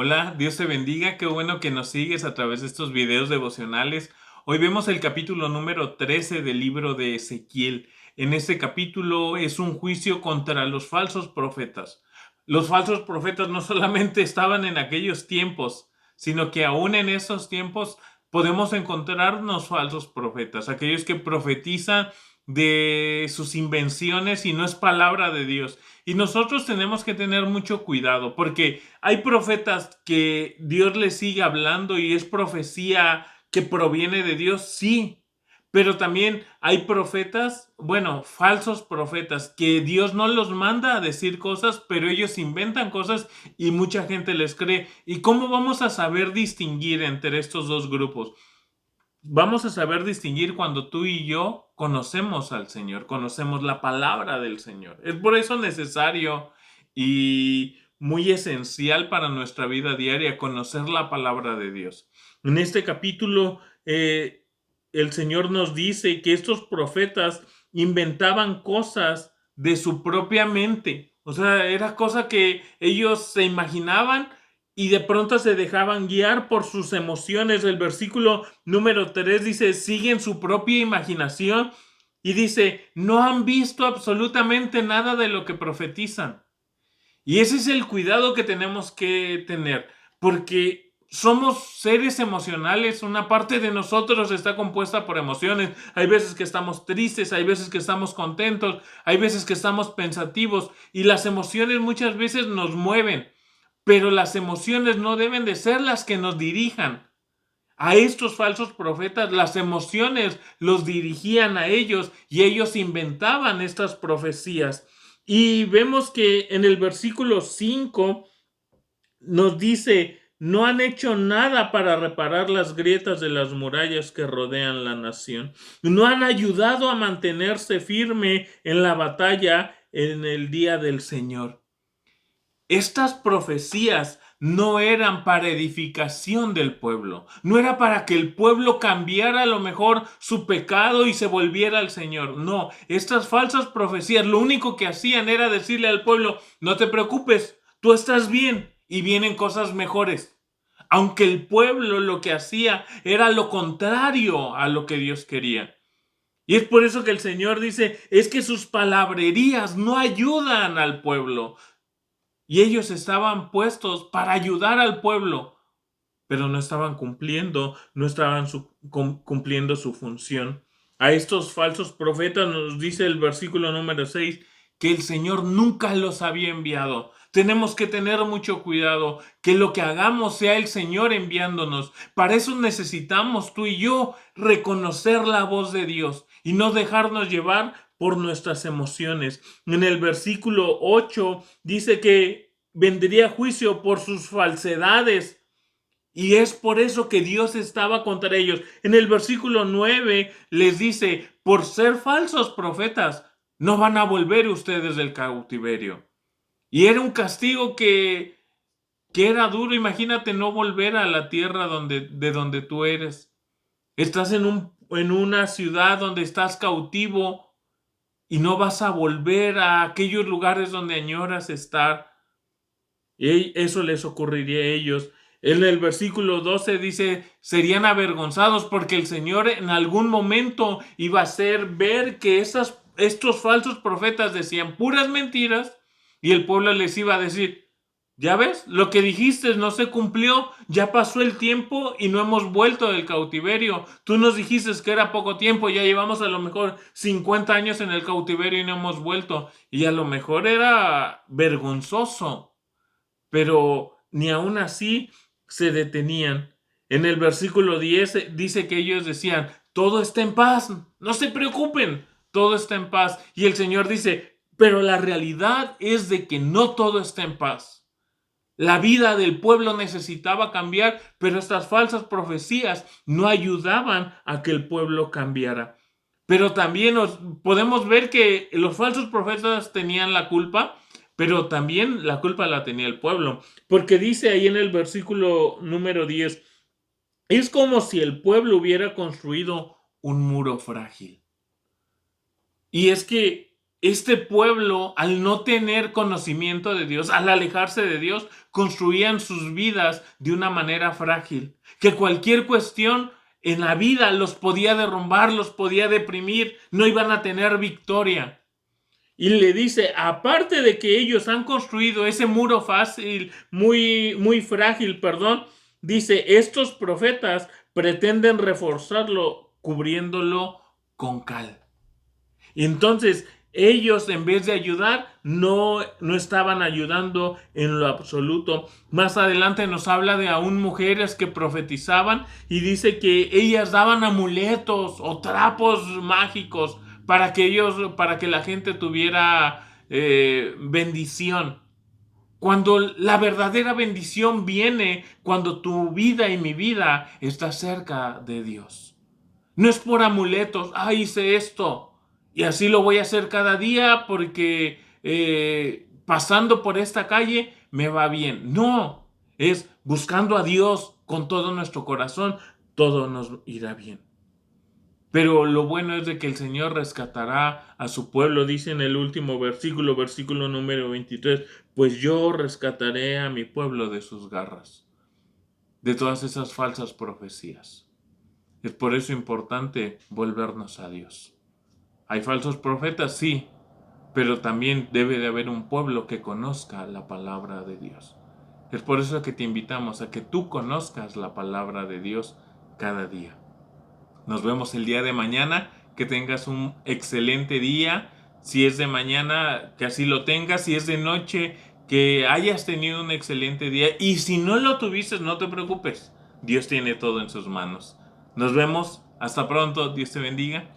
Hola, Dios te bendiga, qué bueno que nos sigues a través de estos videos devocionales. Hoy vemos el capítulo número 13 del libro de Ezequiel. En este capítulo es un juicio contra los falsos profetas. Los falsos profetas no solamente estaban en aquellos tiempos, sino que aún en esos tiempos podemos encontrarnos falsos profetas, aquellos que profetizan de sus invenciones y no es palabra de Dios. Y nosotros tenemos que tener mucho cuidado porque hay profetas que Dios les sigue hablando y es profecía que proviene de Dios, sí. Pero también hay profetas, bueno, falsos profetas, que Dios no los manda a decir cosas, pero ellos inventan cosas y mucha gente les cree. ¿Y cómo vamos a saber distinguir entre estos dos grupos? Vamos a saber distinguir cuando tú y yo conocemos al Señor, conocemos la palabra del Señor. Es por eso necesario y muy esencial para nuestra vida diaria conocer la palabra de Dios. En este capítulo, el Señor nos dice que estos profetas inventaban cosas de su propia mente. O sea, era cosa que ellos se imaginaban y de pronto se dejaban guiar por sus emociones. El versículo número 3 dice, siguen su propia imaginación y dice, no han visto absolutamente nada de lo que profetizan. Y ese es el cuidado que tenemos que tener, porque somos seres emocionales, una parte de nosotros está compuesta por emociones. Hay veces que estamos tristes, hay veces que estamos contentos, hay veces que estamos pensativos y las emociones muchas veces nos mueven, pero las emociones no deben de ser las que nos dirijan. A estos falsos profetas las emociones los dirigían a ellos y ellos inventaban estas profecías. Y vemos que en el versículo 5 nos dice, no han hecho nada para reparar las grietas de las murallas que rodean la nación. No han ayudado a mantenerse firme en la batalla en el día del Señor. Estas profecías no eran para edificación del pueblo, no era para que el pueblo cambiara a lo mejor su pecado y se volviera al Señor. No, estas falsas profecías lo único que hacían era decirle al pueblo, no te preocupes, tú estás bien y vienen cosas mejores. Aunque el pueblo lo que hacía era lo contrario a lo que Dios quería. Y es por eso que el Señor dice, es que sus palabrerías no ayudan al pueblo. Y ellos estaban puestos para ayudar al pueblo, pero no estaban cumpliendo, no estaban cumpliendo su función. A estos falsos profetas nos dice el versículo número 6 que el Señor nunca los había enviado. Tenemos que tener mucho cuidado, que lo que hagamos sea el Señor enviándonos. Para eso necesitamos tú y yo reconocer la voz de Dios y no dejarnos llevar por nuestras emociones. En el versículo 8 dice que vendría juicio por sus falsedades. Y es por eso que Dios estaba contra ellos. En el versículo 9 les dice, por ser falsos profetas, no van a volver ustedes del cautiverio. Y era un castigo que era duro. Imagínate no volver a la tierra de donde tú eres. Estás en una ciudad donde estás cautivo y no vas a volver a aquellos lugares donde añoras estar. Y eso les ocurriría a ellos. En el versículo 12 dice, serían avergonzados porque el Señor en algún momento iba a hacer ver que estos falsos profetas decían puras mentiras y el pueblo les iba a decir, ya ves, lo que dijiste no se cumplió, ya pasó el tiempo y no hemos vuelto del cautiverio. Tú nos dijiste que era poco tiempo, ya llevamos a lo mejor 50 años en el cautiverio y no hemos vuelto. Y a lo mejor era vergonzoso, pero ni aun así se detenían. En el versículo 10 dice que ellos decían, todo está en paz, no se preocupen, todo está en paz. Y el Señor dice, pero la realidad es de que no todo está en paz. La vida del pueblo necesitaba cambiar, pero estas falsas profecías no ayudaban a que el pueblo cambiara. Pero también podemos ver que los falsos profetas tenían la culpa, pero también la culpa la tenía el pueblo, porque dice ahí en el versículo número 10, es como si el pueblo hubiera construido un muro frágil. Y es que este pueblo, al no tener conocimiento de Dios, al alejarse de Dios, construían sus vidas de una manera frágil, que cualquier cuestión en la vida los podía derrumbar, los podía deprimir, no iban a tener victoria. Y le dice, aparte de que ellos han construido ese muro fácil, muy frágil, perdón, dice, estos profetas pretenden reforzarlo cubriéndolo con cal. Y entonces ellos, en vez de ayudar, no estaban ayudando en lo absoluto. Más adelante nos habla de aún mujeres que profetizaban y dice que ellas daban amuletos o trapos mágicos para que la gente tuviera bendición. Cuando la verdadera bendición viene cuando tu vida y mi vida está cerca de Dios. No es por amuletos, hice esto y así lo voy a hacer cada día porque pasando por esta calle me va bien. No, es buscando a Dios con todo nuestro corazón, todo nos irá bien. Pero lo bueno es de que el Señor rescatará a su pueblo, dice en el último versículo, versículo número 23, pues yo rescataré a mi pueblo de sus garras, de todas esas falsas profecías. Es por eso importante volvernos a Dios. ¿Hay falsos profetas? Sí, pero también debe de haber un pueblo que conozca la palabra de Dios. Es por eso que te invitamos a que tú conozcas la palabra de Dios cada día. Nos vemos el día de mañana, que tengas un excelente día. Si es de mañana, que así lo tengas. Si es de noche, que hayas tenido un excelente día. Y si no lo tuviste, no te preocupes. Dios tiene todo en sus manos. Nos vemos. Hasta pronto. Dios te bendiga.